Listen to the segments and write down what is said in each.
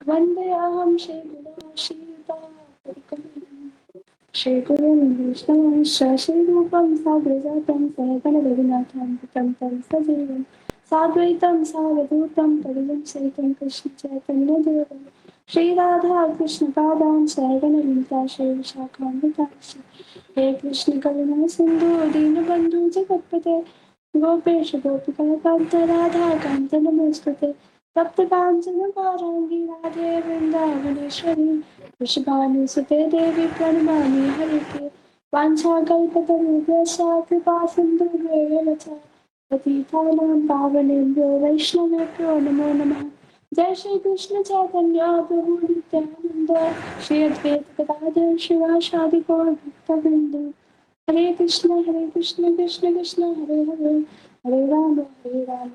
वन्देऽहं श्रीगुणाश्रीयुतां श्रीगुरुं वैष्णवांश्च श्रीरूपं साग्रजातं सहगणरघुनाथं तं सजीवं साद्वैतं सावधूतं परिजं सहितं कृष्णचैतन्यदेवं श्रीराधा कृष्णपादां सहगणललिता श्रीविशाखान्वितांश्च हे कृष्ण करुणा सिन्धु दीनबन्धु जगत्पते गोपेश गोपिका कान्त राधा कान्त नमोस्तुते सप्तकाञ्चनकाराङ्गी राधे वृन्दावनेश्वरी वृषभानुसुते देवी प्रणमामि हरिप्रिये वाञ्छाकल्पतरुभ्यश्च कृपा सिन्धुभ्येव च पतितानां पावनेभ्यो वैष्णवेभ्यो नमो नमः जय श्री कृष्ण चैतन्य प्रभु नित्यानंद श्री अद्वैत गदाधर शिवासादि गौर भक्तवृंद हरे कृष्ण कृष्ण कृष्ण हरे हरे हरे राम राम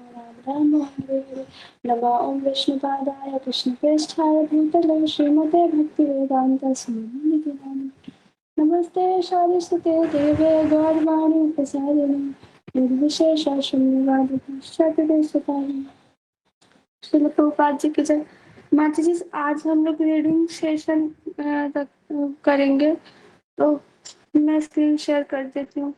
राम हरे हरे नमः ओम विष्णुपादाय कृष्णप्रेष्ठाय भूतले श्रीमते भक्तिवेदांत स्वामी नित्यानंद नमस्ते शारस्वते देवे गौरवाणी प्रसादिने निर्विशेष शून्यवाद पाश्चात्य श्रील प्रभुपाद जी की जय। माता जी आज हम लोग रीडिंग सेशन तक करेंगे तो मैं स्क्रीन शेयर कर देती हूँ।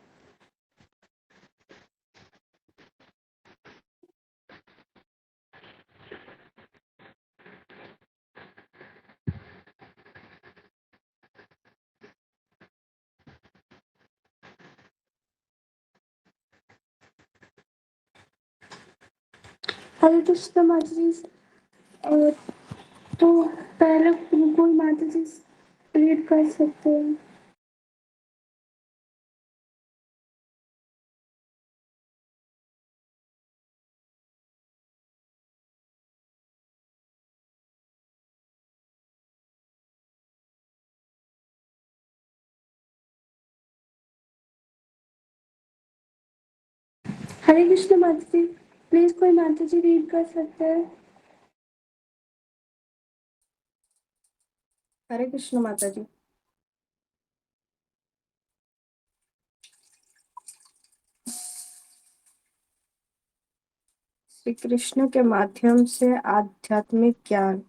हरे कृष्ण माता जी अ, तो पहले कोई माता जी रीड कर सकते हैं। हरे कृष्ण माता जी प्लीज कोई माता जी रीड कर सकते हैं। हरे कृष्ण माता जी। श्री कृष्ण के माध्यम से आध्यात्मिक ज्ञान।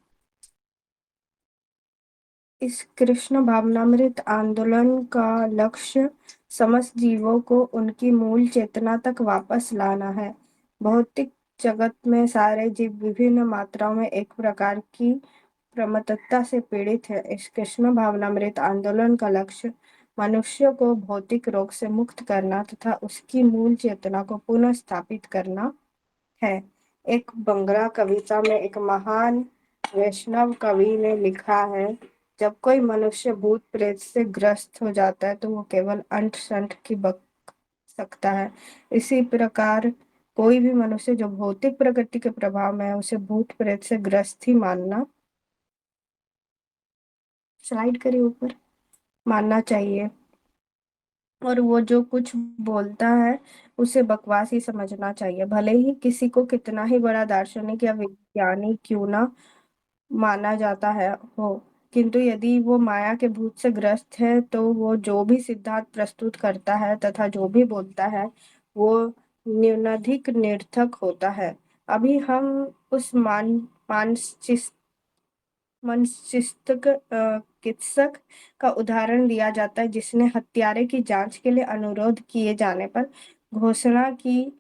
इस कृष्ण भावनामृत आंदोलन का लक्ष्य समस्त जीवों को उनकी मूल चेतना तक वापस लाना है। भौतिक जगत में सारे जीव विभिन्न मात्राओं में एक प्रकार की प्रमत्तता से पीड़ित है। इस कृष्ण भावनामृत आंदोलन का लक्ष्य मनुष्य को भौतिक रोग से मुक्त करना तथा उसकी मूल चेतना को पुनः स्थापित करना है। एक बंगला कविता में एक महान वैष्णव कवि ने लिखा है, जब कोई मनुष्य भूत प्रेत से ग्रस्त हो जाता है तो वो केवल अंट शंठ की बक सकता है। इसी प्रकार कोई भी मनुष्य जो भौतिक प्रकृति के प्रभाव में है उसे भूत प्रेत से ग्रस्त ही मानना स्लाइड करिए ऊपर मानना चाहिए, और वो जो कुछ बोलता है उसे बकवास ही समझना चाहिए, भले ही किसी को कितना ही बड़ा दार्शनिक या विज्ञानी क्यों ना माना जाता है हो। किंतु यदि वो माया के भूत से ग्रस्त है तो वो जो भी सिद्धांत प्रस्तुत करता है तथा जो भी बोलता है वो न्यूनाधिक निरर्थक होता है। अभी हम उस मानसिक चिकित्सक का उदाहरण दिया जाता है जिसने हत्यारे की जांच के लिए अनुरोध किए जाने पर घोषणा की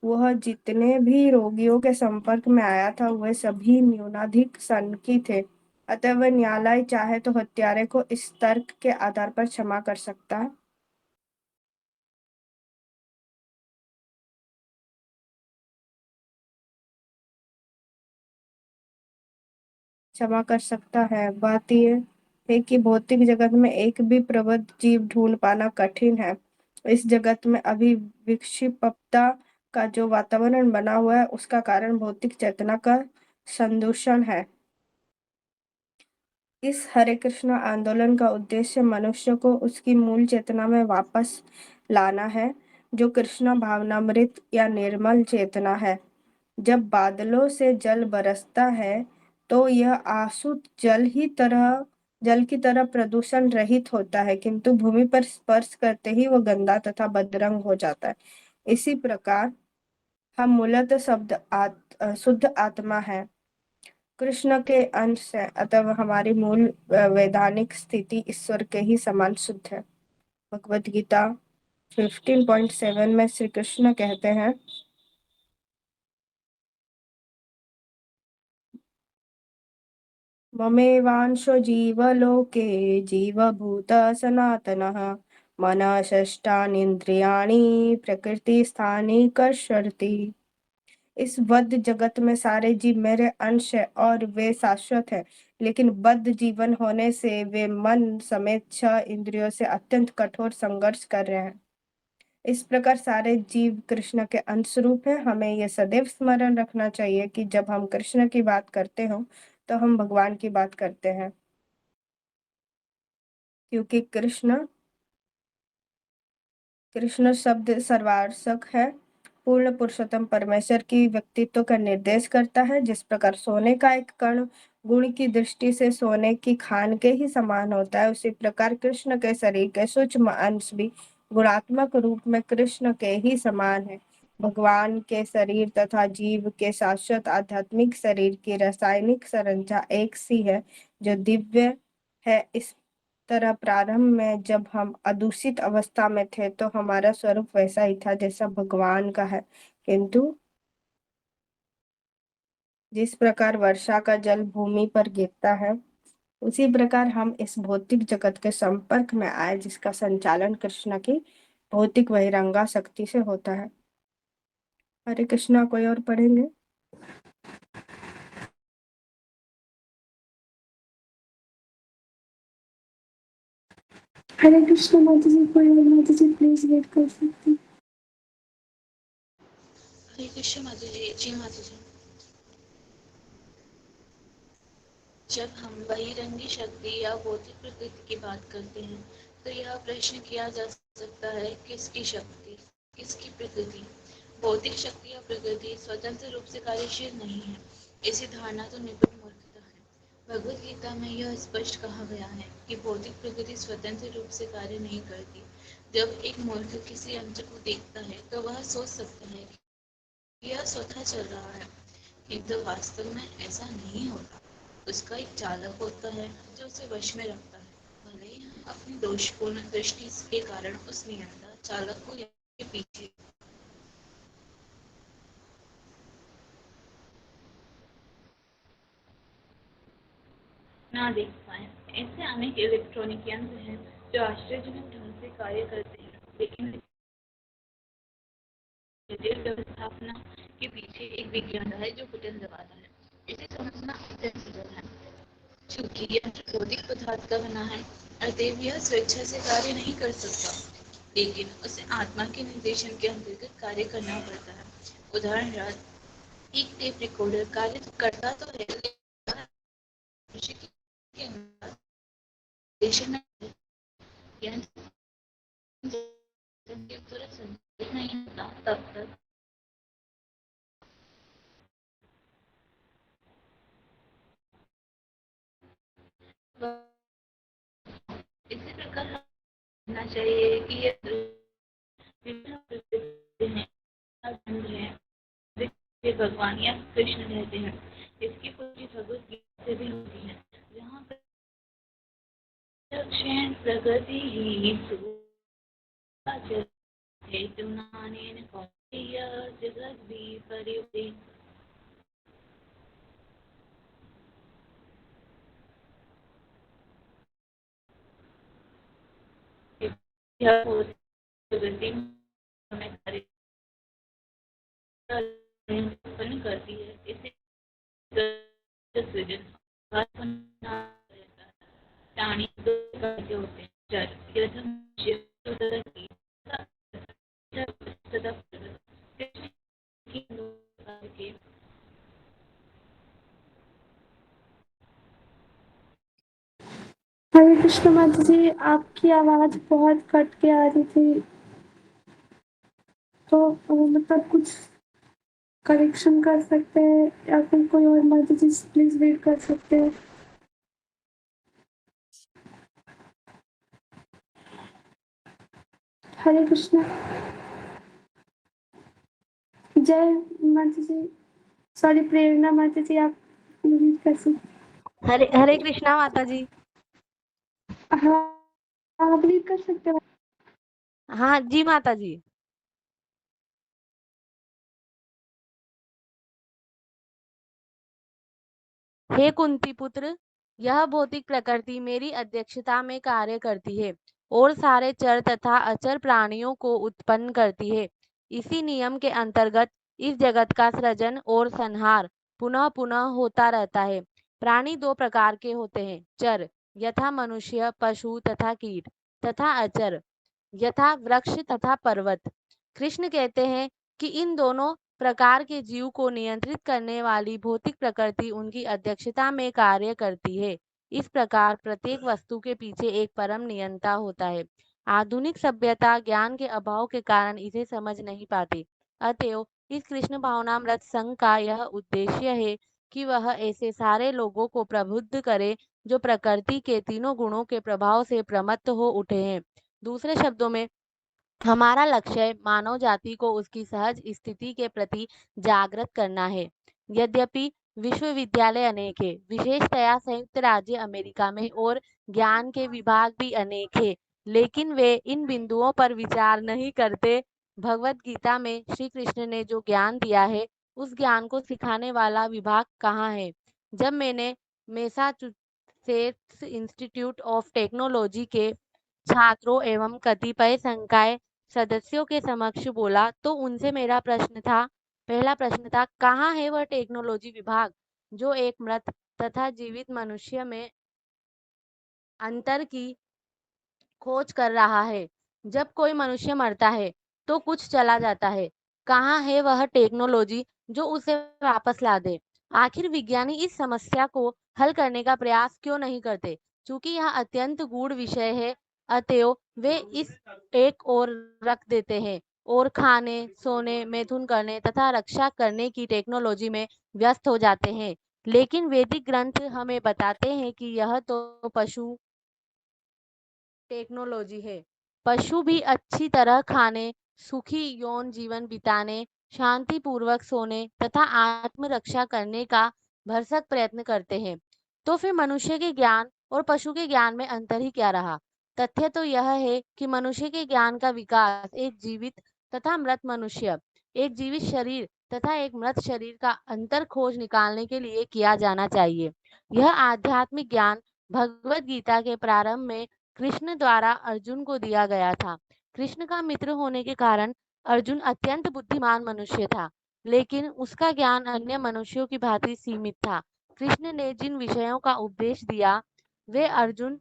वह जितने भी रोगियों के संपर्क में आया था वे सभी न्यूनाधिक सनकी थे, अतः वह न्यायालय चाहे तो हत्यारे को इस तर्क के आधार पर क्षमा कर सकता है। क्षमा कर सकता है। बात यह है कि भौतिक जगत में एक भी प्रबुद्ध जीव ढूंढ पाना कठिन है। इस जगत में अभी विक्षिप्तता का जो वातावरण बना हुआ है उसका कारण भौतिक चेतना का संदूषण है। इस हरे कृष्ण आंदोलन का उद्देश्य मनुष्य को उसकी मूल चेतना में वापस लाना है, जो कृष्ण भावनामृत या निर्मल चेतना है। जब बादलों से जल बरसता है तो यह आसुत जल की तरह प्रदूषण रहित होता है, किंतु भूमि पर स्पर्श करते ही वह गंदा तथा बदरंग हो जाता है। इसी प्रकार हम मूलतः शुद्ध आत्मा है। कृष्ण के अंश है, अतः हमारी मूल वैधानिक स्थिति ईश्वर के ही समान शुद्ध है। भगवत गीता 15.7 में श्री कृष्ण कहते हैं, ममेवांशो जीवलोके जीवभूत सनातनः मनः षष्ठानीन्द्रियाणि प्रकृतिस्थानि कर्षति। इस बद्ध जगत में सारे जीव मेरे अंश है और वे शाश्वत है, लेकिन बद्ध जीवन होने से वे मन समेत 6 इंद्रियों से अत्यंत कठोर संघर्ष कर रहे हैं। इस प्रकार सारे जीव कृष्ण के अंश रूप है। हमें यह सदैव स्मरण रखना चाहिए कि जब हम कृष्ण की बात करते हो तो हम भगवान की बात करते हैं, क्योंकि कृष्ण शब्द सर्वार्शक है, पूर्ण पुरुषोत्तम परमेश्वर की व्यक्तित्व का निर्देश करता है। जिस प्रकार सोने का एक कण गुण की दृष्टि से सोने की खान के ही समान होता है, उसी प्रकार कृष्ण के शरीर के सूक्ष्म अंश भी गुणात्मक रूप में कृष्ण के ही समान है। भगवान के शरीर तथा जीव के शाश्वत आध्यात्मिक शरीर की रासायनिक संरचना एक सी है, जो दिव्य है। इस तरह प्रारंभ में जब हम अदूषित अवस्था में थे तो हमारा स्वरूप वैसा ही था जैसा भगवान का है, किंतु जिस प्रकार वर्षा का जल भूमि पर गिरता है, उसी प्रकार हम इस भौतिक जगत के संपर्क में आए, जिसका संचालन कृष्ण की भौतिक बहिरंगा शक्ति से होता है। हरे कृष्णा। कोई और पढ़ेंगे? हरे कृष्ण माता जी, कोई और माता जी प्लीज वेट कर सकती हैं। हरे कृष्ण माता जी। जी माता जी। जब हम बहिरंगी शक्ति या भौतिक प्रकृति की बात करते हैं तो यह प्रश्न किया जा सकता है, किसकी शक्ति, किसकी प्रकृति। भौतिक शक्ति या प्रकृति स्वतंत्र रूप से कार्यशील नहीं है। ऐसी धारणा तो निपुण मूर्खता है। भगवद गीता में यह स्पष्ट कहा गया है कि भौतिक प्रकृति स्वतंत्र रूप से कार्य नहीं करती। जब एक मूर्ख किसी यंत्र को देखता है तो वह सोच सकता है कि यह स्वतः चल रहा है, किंतु वास्तव में ऐसा नहीं होता। उसका एक चालक होता है जो उसे वश में रखता है। भले ही हम अपनी दोषपूर्ण दृष्टि के कारण उस नियंता चालक को के पीछे ना देख पाए। ऐसे अनेक इलेक्ट्रॉनिक यंत्र हैं जो आश्चर्यजनक ढंग से कार्य करते हैं, लेकिन जटिल व्यवस्थापना के पीछे एक विज्ञान है जो बटन दबाता है। इसे समझना अत्यंत सरल है। चूंकि यंत्र भौतिक पदार्थ का बना है, अतएव यह स्वेच्छा से कार्य नहीं कर सकता, लेकिन उसे आत्मा के निर्देशन के अंतर्गत कार्य करना पड़ता है। उदाहरणार्थ, एक टेप रिकॉर्डर कार्य करता तो है, लेकिन मनुष्य के निर्देशन में यंत्र के तुरंत संचालित नहीं होता, तब तक इसी प्रकार समझना चाहिए कि ये विभिन्न प्रकृति हैं, खंड हैं, वे भगवान या कृष्ण रहते हैं। इसकी पुष्टि भगवत गीता से भी होती है, जहाँ प्रत्यक्षेण प्रगति ही सुवाचर हेतुनानेन कौन्तेय जगद्भिः परिवृते। यह प्रगति में कार्य उत्पन्न करती है। इसे सृजन प्राणी दो प्रकार के होते हैं, जड़ यथा मनुष्य तथा कीट तथा प्रकृति। कृष्ण की दो प्रकार के हरे कृष्ण माता जी, आपकी आवाज बहुत कट के आ रही थी, तो मतलब कुछ करेक्शन कर सकते हैं या फिर कोई और माता जी प्लीज वेट कर सकते हैं। हरे कृष्ण। जय माता जी, सॉरी प्रेरणा माता जी, आप रीड कर सकते। हरे हरे कृष्णा माता जी। हाँ, आप रीड कर सकते हो। हाँ जी माता जी। हे कुंती पुत्र, यह भौतिक प्रकृति मेरी अध्यक्षता में कार्य करती है और सारे चर तथा अचर प्राणियों को उत्पन्न करती है। इसी नियम के अंतर्गत इस जगत का सृजन और संहार पुनः पुनः होता रहता है। प्राणी दो प्रकार के होते हैं, चर यथा मनुष्य, पशु तथा कीट, तथा अचर यथा वृक्ष तथा पर्वत। कृष्ण कहते हैं कि इन दोनों प्रकार के जीव को नियंत्रित करने वाली भौतिक प्रकृति उनकी अध्यक्षता में कार्य करती है। इस प्रकार प्रत्येक वस्तु के पीछे एक परम नियंता होता है। आधुनिक सभ्यता ज्ञान के अभाव के कारण इसे समझ नहीं पाती। अतएव इस कृष्ण भावनामृत संघ का यह उद्देश्य है कि वह ऐसे सारे लोगों को प्रबुद्ध करे जो प्रकृति के तीनों गुणों के प्रभाव से प्रमत्त हो उठे हैं। दूसरे शब्दों में हमारा लक्ष्य मानव जाति को उसकी सहज स्थिति के प्रति जागृत करना है। यद्यपि विश्वविद्यालय अनेक है, विशेषतया संयुक्त राज्य अमेरिका में, और ज्ञान के विभाग भी अनेक है, लेकिन वे इन बिंदुओं पर विचार नहीं करते। भगवत गीता में श्री कृष्ण ने जो ज्ञान दिया है, उस ज्ञान को सिखाने वाला विभाग कहाँ है? जब मैंने मैसाचुसेट्स इंस्टीट्यूट ऑफ टेक्नोलॉजी के छात्रों एवं कतिपय संकाय सदस्यों के समक्ष बोला तो उनसे मेरा पहला प्रश्न था, कहाँ है वह टेक्नोलॉजी विभाग जो एक मृत तथा जीवित मनुष्य में अंतर की खोज कर रहा है। जब कोई मनुष्य मरता है तो कुछ चला जाता है, कहाँ है वह टेक्नोलॉजी जो उसे वापस ला दे? आखिर विज्ञानी इस समस्या को हल करने का प्रयास क्यों नहीं करते? चूंकि यह अत्यंत गूढ़ विषय है, अतएव वे इस एक ओर रख देते हैं और खाने, सोने, मैथुन करने तथा रक्षा करने की टेक्नोलॉजी में व्यस्त हो जाते हैं। लेकिन वैदिक ग्रंथ हमें बताते हैं कि यह तो पशु टेक्नोलॉजी है। पशु भी अच्छी तरह खाने, सुखी यौन जीवन बिताने, शांतिपूर्वक सोने तथा आत्मरक्षा करने का भरसक प्रयत्न करते हैं। तो फिर मनुष्य के ज्ञान और पशु के ज्ञान में अंतर ही क्या रहा? तथ्य तो यह है कि मनुष्य के ज्ञान का विकास एक जीवित तथा मृत मनुष्य, एक जीवित शरीर तथा एक मृत शरीर का अंतर खोज निकालने के लिए किया जाना चाहिए। यह आध्यात्मिक ज्ञान भगवत गीता के प्रारंभ में कृष्ण द्वारा अर्जुन को दिया गया था। कृष्ण का मित्र होने के कारण अर्जुन अत्यंत बुद्धिमान मनुष्य था, लेकिन उसका ज्ञान अन्य मनुष्यों की भांति सीमित था। कृष्ण ने जिन विषयों का उपदेश दिया वे अर्जुन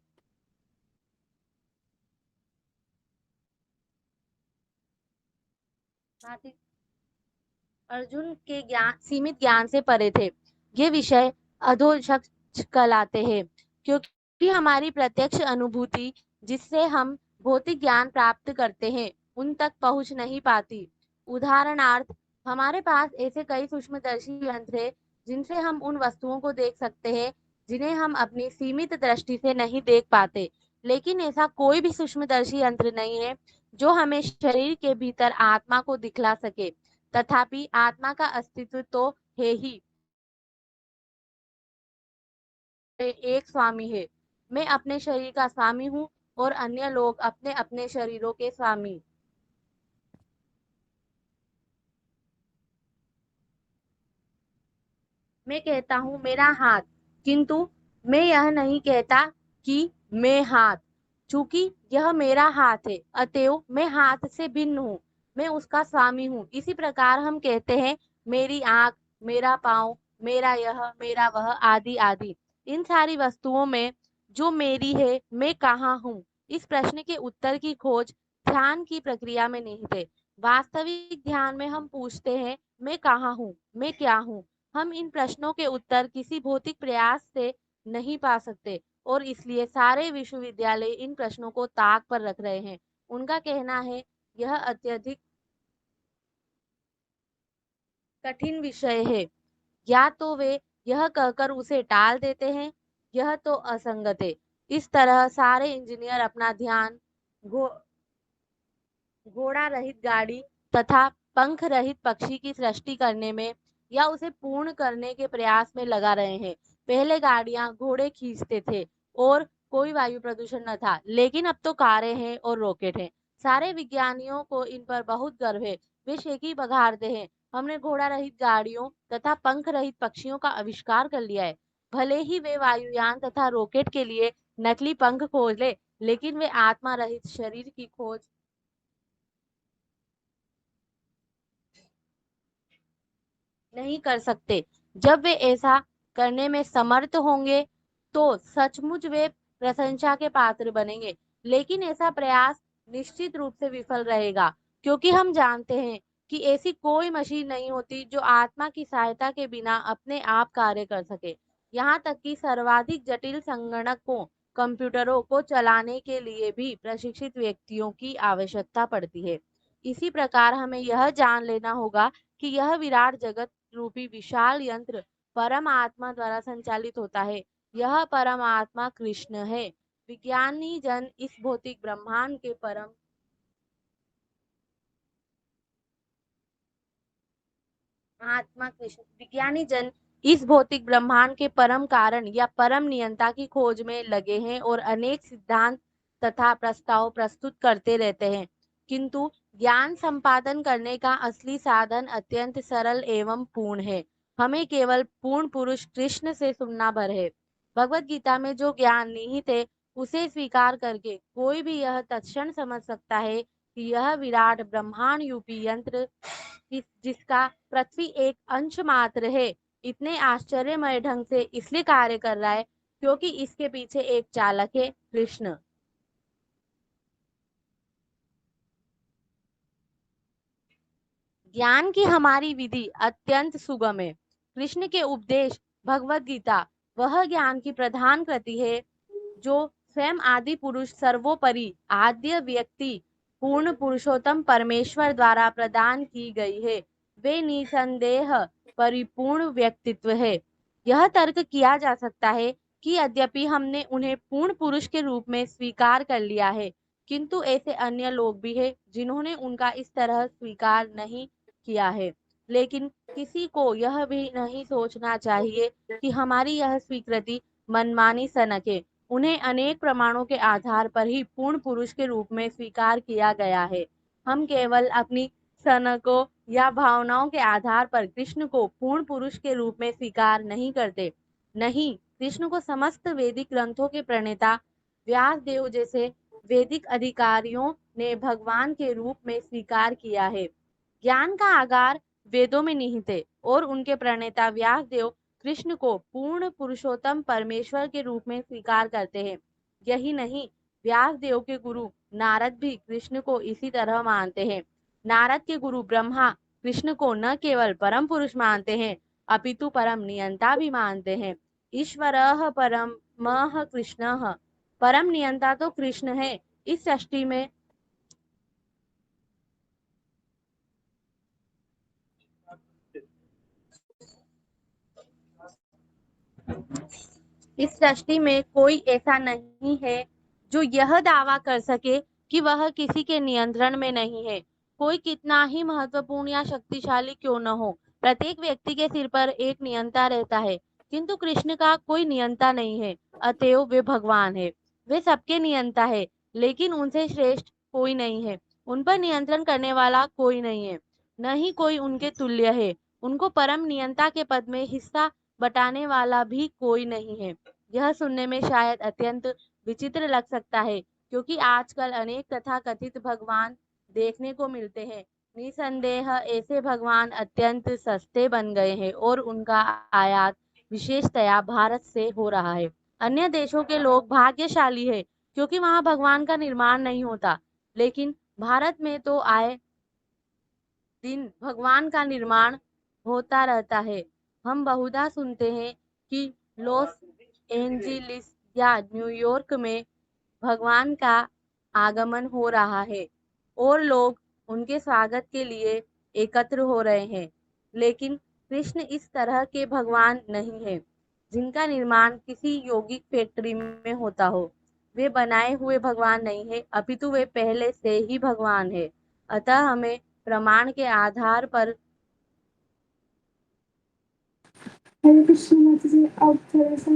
के सीमित ज्ञान से परे थे। ये विषय अधोक्षज कहलाते हैं, क्योंकि हमारी प्रत्यक्ष अनुभूति जिससे हम भौतिक ज्ञान प्राप्त करते हैं उन तक पहुंच नहीं पाती। उदाहरणार्थ, हमारे पास ऐसे कई सूक्ष्मदर्शी यंत्र हैं जिनसे हम उन वस्तुओं को देख सकते हैं जिन्हें हम अपनी सीमित दृष्टि से नहीं देख पाते। लेकिन ऐसा कोई भी सूक्ष्मदर्शी यंत्र नहीं है जो हमें शरीर के भीतर आत्मा को दिखला सके। तथापि आत्मा का अस्तित्व तो है ही। एक स्वामी है। मैं अपने शरीर का स्वामी हूँ और अन्य लोग अपने अपने शरीरों के स्वामी। मैं कहता हूँ मेरा हाथ, किंतु मैं यह नहीं कहता कि मैं हाथ। चूंकि यह मेरा हाथ है, अतएव मैं हाथ से भिन्न हूँ, मैं उसका स्वामी हूँ। इसी प्रकार हम कहते हैं मेरी आंख, मेरा पाँव, मेरा यह, मेरा वह, आदि आदि। इन सारी वस्तुओं में जो मेरी है, मैं कहाँ हूँ? इस प्रश्न के उत्तर की खोज ध्यान की प्रक्रिया में निहित है। वास्तविक ध्यान में हम पूछते हैं मैं कहाँ हूँ, मैं क्या हूँ? हम इन प्रश्नों के उत्तर किसी भौतिक प्रयास से नहीं पा सकते और इसलिए सारे विश्वविद्यालय इन प्रश्नों को ताक पर रख रहे हैं। उनका कहना है यह अत्यधिक कठिन विषय है, या तो वे यह कहकर उसे टाल देते हैं, यह तो असंगत है। इस तरह सारे इंजीनियर अपना ध्यान घो घोड़ा रहित गाड़ी तथा पंख रहित पक्षी की सृष्टि करने में या उसे पूर्ण करने के प्रयास में लगा रहे हैं। पहले गाड़ियां घोड़े खींचते थे और कोई वायु प्रदूषण न था, लेकिन अब तो कारें हैं और रॉकेट हैं। सारे विज्ञानियों को इन पर बहुत गर्व है। वे शेखी बघाड़ते हैं, हमने घोड़ा रहित गाड़ियों तथा पंख रहित पक्षियों का आविष्कार कर लिया है। भले ही वे वायुयान तथा रॉकेट के लिए नकली पंख खोज ले, लेकिन वे आत्मा रहित शरीर की खोज नहीं कर सकते। जब वे ऐसा करने में समर्थ होंगे तो सचमुच वे प्रशंसा के पात्र बनेंगे, लेकिन ऐसा प्रयास निश्चित रूप से विफल रहेगा, क्योंकि हम जानते हैं कि ऐसी कोई मशीन नहीं होती जो आत्मा की सहायता के बिना अपने आप कार्य कर सके। यहाँ तक कि सर्वाधिक जटिल संगणकों, कंप्यूटरों को चलाने के लिए भी प्रशिक्षित व्यक्तियों की आवश्यकता पड़ती है। इसी प्रकार हमें यह जान लेना होगा कि यह विराट जगत रूपी विशाल यंत्र परम आत्मा द्वारा संचालित होता है। यह परम आत्मा कृष्ण है। विज्ञानी जन इस भौतिक ब्रह्मांड के परम आत्मा कृष्ण विज्ञानी जन इस भौतिक ब्रह्मांड के परम कारण या परम नियंता की खोज में लगे हैं और अनेक सिद्धांत तथा प्रस्ताव प्रस्तुत करते रहते हैं, किंतु ज्ञान संपादन करने का असली साधन अत्यंत सरल एवं पूर्ण है। हमें केवल पूर्ण पुरुष कृष्ण से सुनना भर है। भगवत गीता में जो ज्ञान निहित है, उसे स्वीकार करके कोई भी यह तत्क्षण समझ सकता है कि यह विराट ब्रह्मांड यूपी यंत्र जिसका पृथ्वी एक अंश मात्र है, इतने आश्चर्यमय ढंग से इसलिए कार्य कर रहा है क्योंकि इसके पीछे एक चालक है, कृष्ण। ज्ञान की हमारी विधि अत्यंत सुगम है। कृष्ण के उपदेश भगवत गीता वह ज्ञान की प्रधान कृति है जो स्वयं आदि पुरुष सर्वोपरि आद्य व्यक्ति पूर्ण पुरुषोत्तम परमेश्वर द्वारा प्रदान की गई है। वे निसंदेह परिपूर्ण व्यक्तित्व है। यह तर्क किया जा सकता है कि यद्यपि हमने उन्हें पूर्ण पुरुष के रूप में स्वीकार कर लिया है, किंतु ऐसे अन्य लोग भी हैं जिन्होंने उनका इस तरह स्वीकार नहीं किया है। लेकिन किसी को यह भी नहीं सोचना चाहिए कि हमारी यह स्वीकृति मनमानी सनक है। उन्हें अनेक प्रमाणों के आधार पर ही पूर्ण पुरुष के रूप में स्वीकार किया गया है। हम केवल अपनी सनकों या भावनाओं के आधार पर कृष्ण को पूर्ण पुरुष के रूप में स्वीकार नहीं करते। नहीं, कृष्ण को समस्त वैदिक ग्रंथों के प्रणेता व्यास देव जैसे वैदिक अधिकारियों ने भगवान के रूप में स्वीकार किया है। ज्ञान का आगार वेदों में निहित है और उनके प्रणेता व्यास देव कृष्ण को पूर्ण पुरुषोत्तम परमेश्वर के रूप में स्वीकार करते हैं। यही नहीं, व्यास देव के गुरु नारद भी कृष्ण को इसी तरह मानते हैं। नारद के गुरु ब्रह्मा कृष्ण को न केवल परम पुरुष मानते हैं, अपितु परम नियंता भी मानते हैं। ईश्वरः परमः कृष्णः, परम नियंता तो कृष्ण है। इस सृष्टि में कोई ऐसा नहीं है जो यह दावा कर सके कि वह किसी के नियंत्रण में नहीं है। कोई कितना ही महत्वपूर्ण या शक्तिशाली क्यों न हो, प्रत्येक व्यक्ति के सिर पर एक नियंता रहता है, किंतु कृष्ण का कोई नियंता नहीं है। अतएव वे भगवान है। वे सबके नियंता है, लेकिन उनसे श्रेष्ठ कोई नहीं है। उन पर नियंत्रण करने वाला कोई नहीं है, न ही कोई उनके तुल्य है। उनको परम नियंता के पद में हिस्सा बटाने वाला भी कोई नहीं है। यह सुनने में शायद अत्यंत विचित्र लग सकता है, क्योंकि आजकल अनेक तथाकथित भगवान देखने को मिलते हैं। निसंदेह ऐसे भगवान अत्यंत सस्ते बन गए हैं और उनका आयात विशेषतया भारत से हो रहा है। अन्य देशों के लोग भाग्यशाली है क्योंकि वहां भगवान का निर्माण नहीं होता, लेकिन भारत में तो आए दिन भगवान का निर्माण होता रहता है। हम बहुधा सुनते हैं कि लॉस एंजिलिस या न्यूयॉर्क में भगवान का आगमन हो रहा है और लोग उनके स्वागत के लिए एकत्र हो रहे हैं। लेकिन कृष्ण इस तरह के भगवान नहीं है जिनका निर्माण किसी यौगिक फैक्ट्री में होता हो। वे बनाए हुए भगवान नहीं है, अपितु वे पहले से ही भगवान है। अतः हमें प्रमाण के आधार पर हरे कृष्ण माता जी, आप थोड़ा सा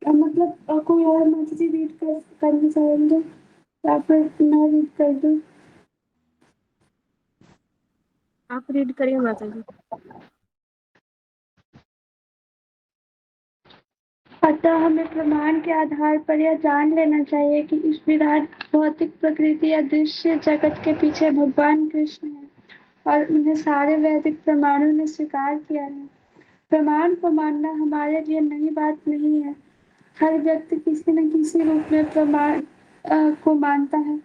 मतलब कोई और माता जी रीड करना चाहेंगे या फिर मैं रीड कर दूँ? आप रीड करिए माता जी। अतः हमें प्रमाण के आधार पर यह जान लेना चाहिए कि इस विराट भौतिक प्रकृति या दृश्य जगत के पीछे भगवान कृष्ण है और उन्हें सारे वैदिक प्रमाणों ने स्वीकार किया है। प्रमाण को मानना हमारे लिए नई बात नहीं है। हर व्यक्ति किसी न किसी रूप में प्रमाण को मानता है।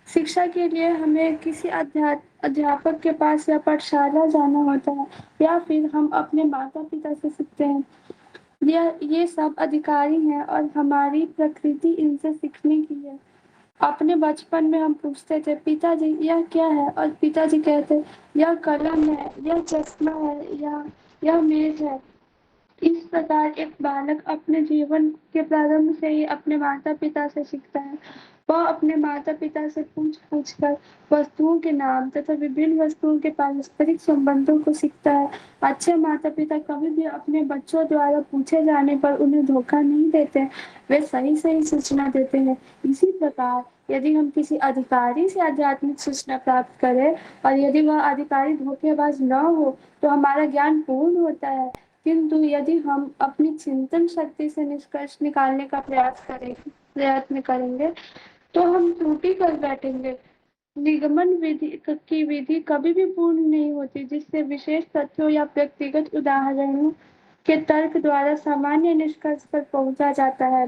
शिक्षा के लिए हमें किसी अध्यापक के पास या पाठशाला जाना होता है या फिर हम अपने माता पिता से सीखते हैं। ये सब अधिकारी हैं और हमारी प्रकृति इनसे सीखने की है। अपने बचपन में हम पूछते थे, पिताजी यह क्या है? और पिताजी कहते, यह कलम है, यह चश्मा है या यह मेज है। इस प्रकार एक बालक अपने जीवन के प्रारंभ से ही अपने माता पिता से सीखता है। वह अपने माता पिता से पूछ पूछ कर वस्तुओं के नाम तथा विभिन्न वस्तुओं के पारस्परिक संबंधों को सीखता है। अच्छे माता पिता कभी भी अपने बच्चों द्वारा पूछे जाने पर उन्हें धोखा नहीं देते, वे सही सही सूचना देते हैं। इसी प्रकार यदि हम किसी अधिकारी से आध्यात्मिक सूचना प्राप्त करें और यदि वह अधिकारी धोखेबाज न हो तो हमारा ज्ञान पूर्ण होता है। किंतु यदि हम अपनी चिंतन शक्ति से निष्कर्ष निकालने का प्रयत्न करेंगे तो हम त्रुटि कर बैठेंगे। निगमन विधि की विधि कभी भी पूर्ण नहीं होती, जिससे विशेष तथ्यों या व्यक्तिगत उदाहरणों के तर्क द्वारा सामान्य निष्कर्ष पर पहुंचा जाता है।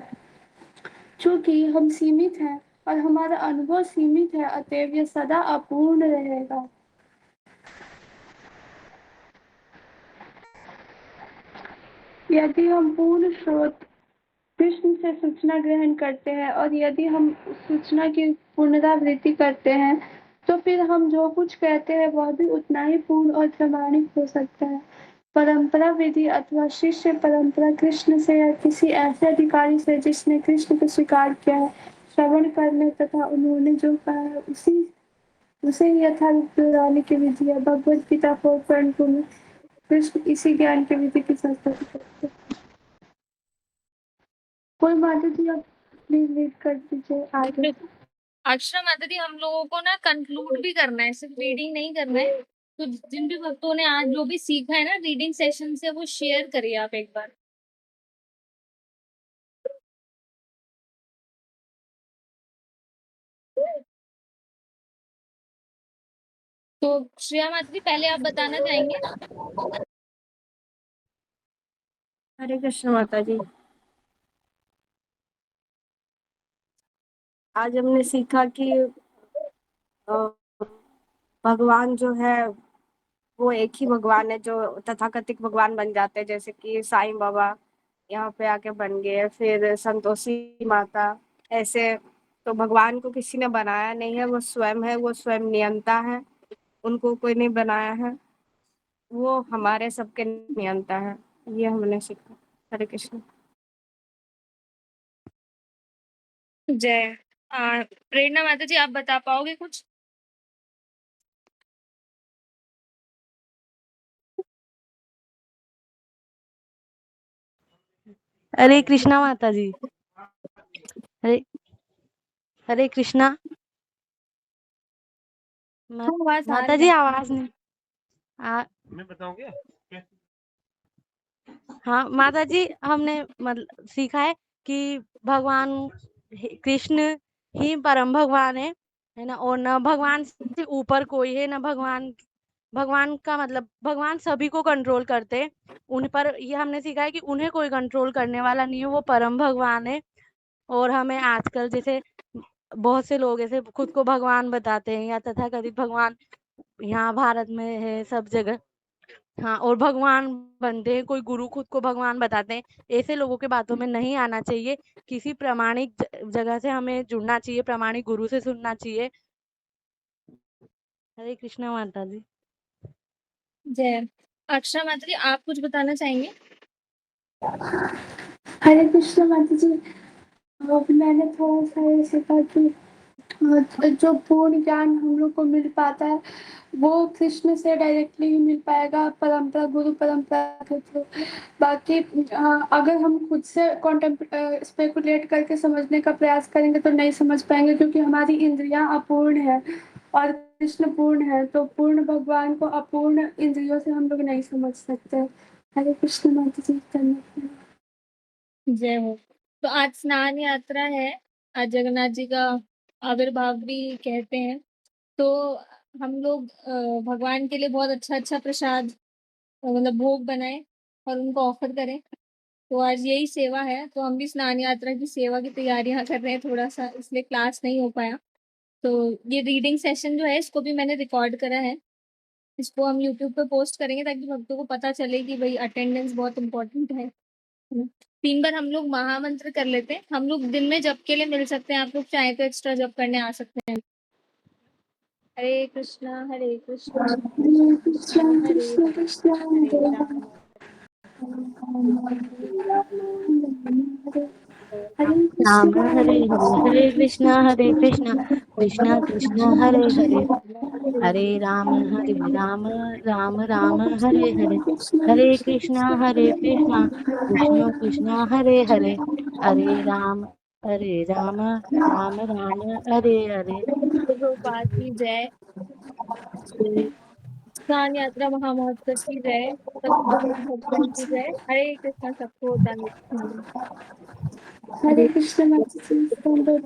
चूंकि हम सीमित हैं और हमारा अनुभव सीमित है, अतएव यह सदा अपूर्ण रहेगा। यदि हम पूर्ण स्रोत कृष्ण से सूचना ग्रहण करते हैं और यदि हम उस सूचना की पुनरावृत्ति करते हैं तो फिर हम जो कुछ कहते हैं वह भी उतना ही पूर्ण और प्रामाणिक हो सकता है। परंपरा विधि अथवा शिष्य परंपरा कृष्ण से या किसी ऐसे अधिकारी से जिसने कृष्ण को स्वीकार किया है श्रवण करने तथा उन्होंने जो कहा है उसे ही यथारूप दोहराने की विधि है। भगवद गीता 4.2 में कृष्ण इसी ज्ञान की विधि की संस्तुति करते हैं। कोई माता जी आप प्लीज रीड कर दीजिए आगे। अक्षरा माता जी, हम लोगों को ना कंक्लूड भी करना है, सिर्फ रीडिंग नहीं करना है। तो जिन भी भक्तों ने आज जो भी सीखा है ना रीडिंग सेशन से, वो शेयर करिए आप एक बार। तो श्रेया माता जी, पहले आप बताना चाहेंगे? हरे कृष्ण माता जी। आज हमने सीखा कि भगवान जो है वो एक ही भगवान है, जो तथाकथित भगवान बन जाते हैं, जैसे कि साईं बाबा यहाँ पे आके बन गए, फिर संतोषी माता। ऐसे तो भगवान को किसी ने बनाया नहीं है, वो स्वयं है, वो स्वयं नियंता है, उनको कोई नहीं बनाया है, वो हमारे सबके नियंता है। ये हमने सीखा। हरे कृष्ण। जय। प्रेरणा माता जी, आप बता पाओगे कुछ? हरे कृष्णा माता जी। हरे हरे कृष्णा। आवाज आ माता रही जी है। आवाज नहीं आ, मैं बताऊं क्या? हाँ माता जी, हमने मतलब सीखा है कि भगवान कृष्ण ही परम भगवान है ना, और न भगवान से ऊपर कोई है, न भगवान भगवान का मतलब भगवान सभी को कंट्रोल करते हैं। उन पर ये हमने सीखा है कि उन्हें कोई कंट्रोल करने वाला नहीं है, वो परम भगवान है। और हमें आजकल जैसे बहुत से लोग ऐसे खुद को भगवान बताते हैं या तथाकथित भगवान यहाँ भारत में है सब जगह। हाँ, और भगवान बनते हैं, कोई गुरु खुद को भगवान बताते हैं। ऐसे लोगों के बातों में नहीं आना चाहिए। किसी प्रामाणिक जगह से हमें जुड़ना चाहिए, प्रामाणिक गुरु से सुनना चाहिए। हरे कृष्णा माता जी। जय। अक्षरा माता जी, आप कुछ बताना चाहेंगे? हरे कृष्ण माता जी। मैंने थोड़ा सा ये सीखा कि जो पूर्ण ज्ञान हम लोग को मिल पाता है वो कृष्ण से डायरेक्टली ही मिल पाएगा, परंपरा गुरु परंपरा के थ्रू। बाकी अगर हम खुद से स्पेकुलेट करके समझने का प्रयास करेंगे तो नहीं समझ पाएंगे, क्योंकि हमारी इंद्रियां अपूर्ण है और कृष्ण पूर्ण है, तो पूर्ण भगवान को अपूर्ण इंद्रियों से हम लोग नहीं समझ सकते। हरे कृष्ण माता जी, धन्यवाद। जय हो। तो आज स्नान यात्रा है, आज जगन्नाथ जी का आविर्भाव भी कहते हैं। तो हम लोग भगवान के लिए बहुत अच्छा अच्छा प्रसाद मतलब भोग बनाए और उनको ऑफर करें। तो आज यही सेवा है, तो हम भी स्नान यात्रा की सेवा की तैयारियां कर रहे हैं थोड़ा सा, इसलिए क्लास नहीं हो पाया। तो ये रीडिंग सेशन जो है इसको भी मैंने रिकॉर्ड करा है, इसको हम यूट्यूब पे पोस्ट करेंगे ताकि भक्तों को पता चले कि भाई अटेंडेंस बहुत इम्पोर्टेंट है। 3 बार हम लोग महामंत्र कर लेते हैं। हम लोग दिन में जप के लिए मिल सकते हैं, आप लोग चाहे तो एक्स्ट्रा जप करने आ सकते हैं। हरे कृष्णा हरे कृष्णा हरे कृष्णा कृष्ण हरे कृष्ण हरे कृष्ण हरे हरे राम हरे राम कृष्ण हरे हरे हरे, कृष्ण हरे कृष्ण कृष्णा हरे कृष्ण कृष्णा, कृष्णा कृष्णा हरे हरे, हरे राम हरे राम, राम राम हरे हरे, हरे कृष्णा कृष्ण कृष्ण हरे हरे, हरे राम राम राम हरे हरे। प्रभुपाद की जय। स्नान यात्रा महामहोत्सव की जय। सभी भक्तों की जय। हरे कृष्णा। सबको धन्यवाद। हरे कृष्ण माता जी, धन्यवाद।